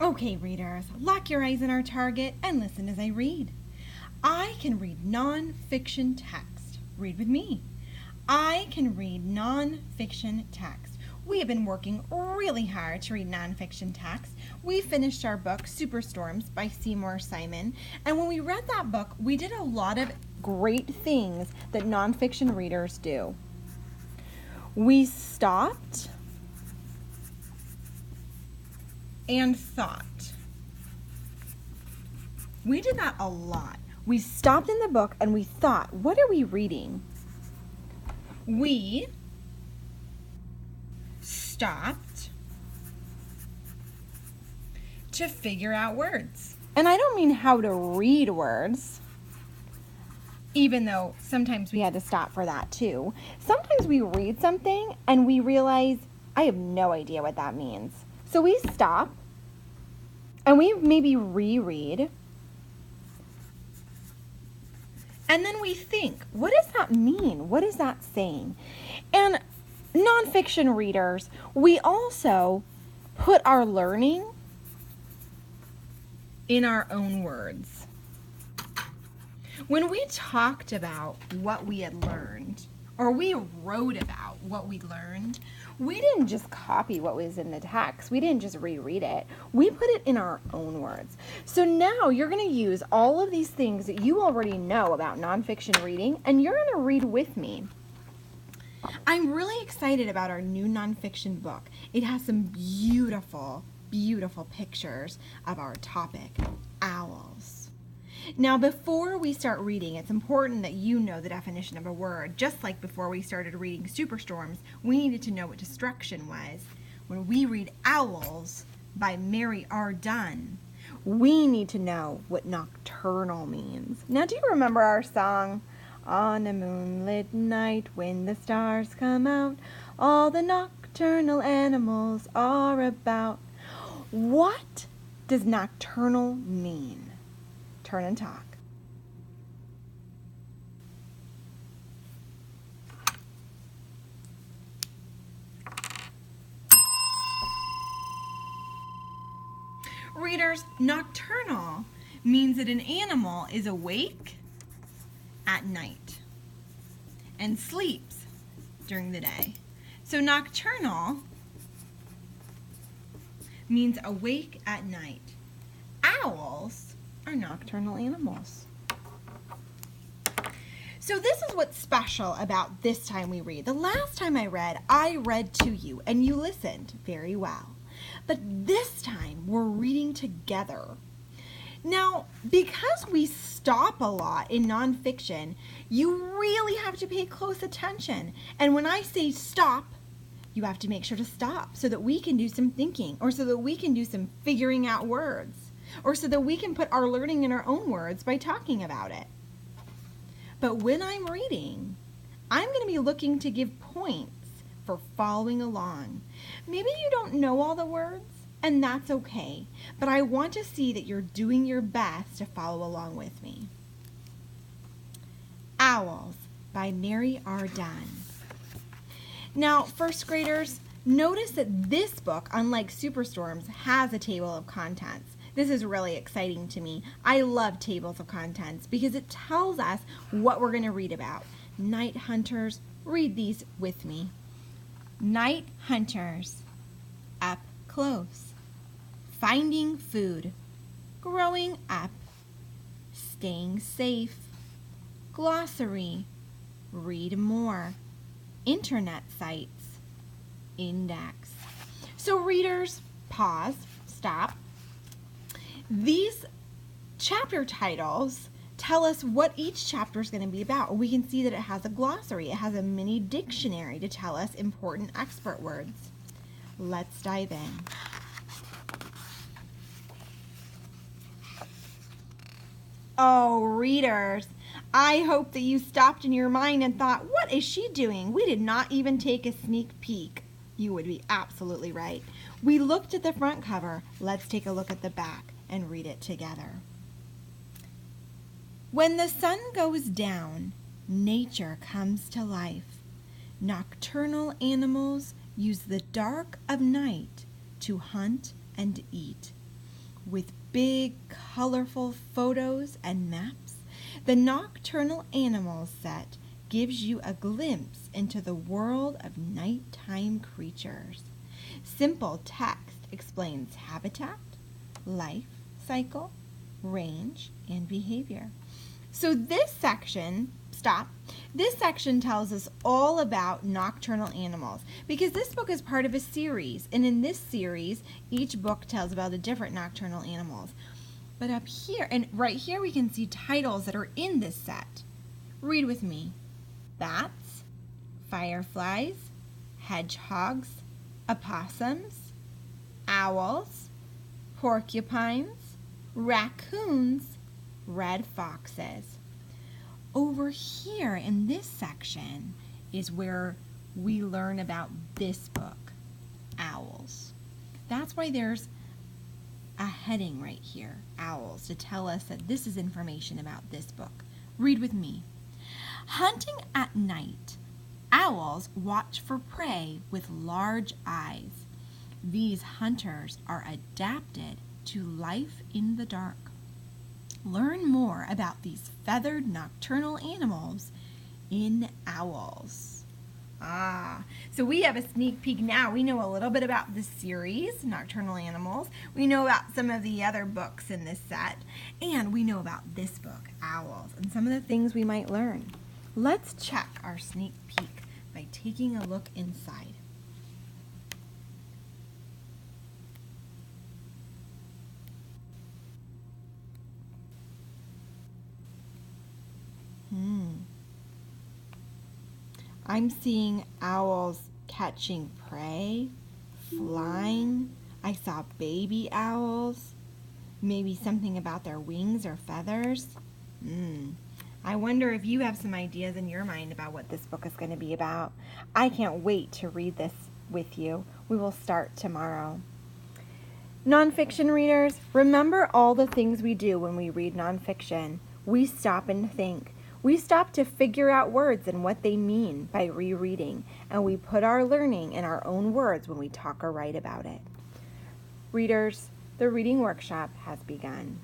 Okay, readers, lock your eyes on our target and listen as I read. I can read non-fiction text. Read with me. I can read non-fiction text. We have been working really hard to read nonfiction text. We finished our book, Superstorms by Seymour Simon, and when we read that book, we did a lot of great things that nonfiction readers do. We stopped and thought. We did that a lot. We stopped in the book and we thought, what are we reading? We stopped to figure out words. And I don't mean how to read words, even though sometimes we had to stop for that too. Sometimes we read something and we realize, I have no idea what that means. So we stop and we maybe reread. And then we think, what does that mean? What is that saying? And nonfiction readers, we also put our learning in our own words. When we talked about what we had learned, or we wrote about what we learned, we didn't just copy what was in the text. We didn't just reread it. We put it in our own words. So now you're going to use all of these things that you already know about nonfiction reading, and you're going to read with me. I'm really excited about our new nonfiction book. It has some beautiful, beautiful pictures of our topic, owls. Now, before we start reading, it's important that you know the definition of a word. Just like before we started reading Superstorms, we needed to know what destruction was. When we read Owls by Mary R. Dunn, we need to know what nocturnal means. Now, do you remember our song? On a moonlit night when the stars come out, all the nocturnal animals are about. What does nocturnal mean? Turn and talk. Readers, nocturnal means that an animal is awake at night and sleeps during the day. So nocturnal means awake at night. Owls are nocturnal animals. So this is what's special about this time we read. The last time I read to you and you listened very well. But this time we're reading together. Now, because we stop a lot in nonfiction, you really have to pay close attention. And when I say stop, you have to make sure to stop so that we can do some thinking, or so that we can do some figuring out words, or so that we can put our learning in our own words by talking about it. But when I'm reading, I'm going to be looking to give points for following along. Maybe you don't know all the words, and that's okay, but I want to see that you're doing your best to follow along with me. Owls by Mary R. Dunn. Now, first graders, notice that this book, unlike Superstorms, has a table of contents. This is really exciting to me. I love tables of contents because it tells us what we're going to read about. Night hunters, read these with me. Night hunters, up close. Finding food, growing up. Staying safe. Glossary, read more. Internet sites, index. So readers, pause, stop. These chapter titles tell us what each chapter is going to be about. We can see that it has a glossary. It has a mini dictionary to tell us important expert words. Let's dive in. Oh, readers, I hope that you stopped in your mind and thought, what is she doing? We did not even take a sneak peek. You would be absolutely right. We looked at the front cover. Let's take a look at the back and read it together. When the sun goes down, nature comes to life. Nocturnal animals use the dark of night to hunt and eat. With big, colorful photos and maps, the Nocturnal Animals set gives you a glimpse into the world of nighttime creatures. Simple text explains habitat, life cycle, range, and behavior. So this section tells us all about nocturnal animals because this book is part of a series, and in this series each book tells about the different nocturnal animals. But up here and right here we can see titles that are in this set. Read with me. Bats, fireflies, hedgehogs, opossums, owls, porcupines, raccoons, red foxes. Over here in this section is where we learn about this book, owls. That's why there's a heading right here, owls, to tell us that this is information about this book. Read with me. Hunting at night, owls watch for prey with large eyes. These hunters are adapted to life in the dark. Learn more about these feathered nocturnal animals in Owls. So we have a sneak peek now. We know a little bit about the series, Nocturnal Animals. We know about some of the other books in this set. And we know about this book, Owls, and some of the things we might learn. Let's check our sneak peek by taking a look inside. I'm seeing owls catching prey, flying. I saw baby owls. Maybe something about their wings or feathers. I wonder if you have some ideas in your mind about what this book is going to be about. I can't wait to read this with you. We will start tomorrow. Nonfiction readers, remember all the things we do when we read nonfiction. We stop and think. We stop to figure out words and what they mean by rereading, and we put our learning in our own words when we talk or write about it. Readers, the reading workshop has begun.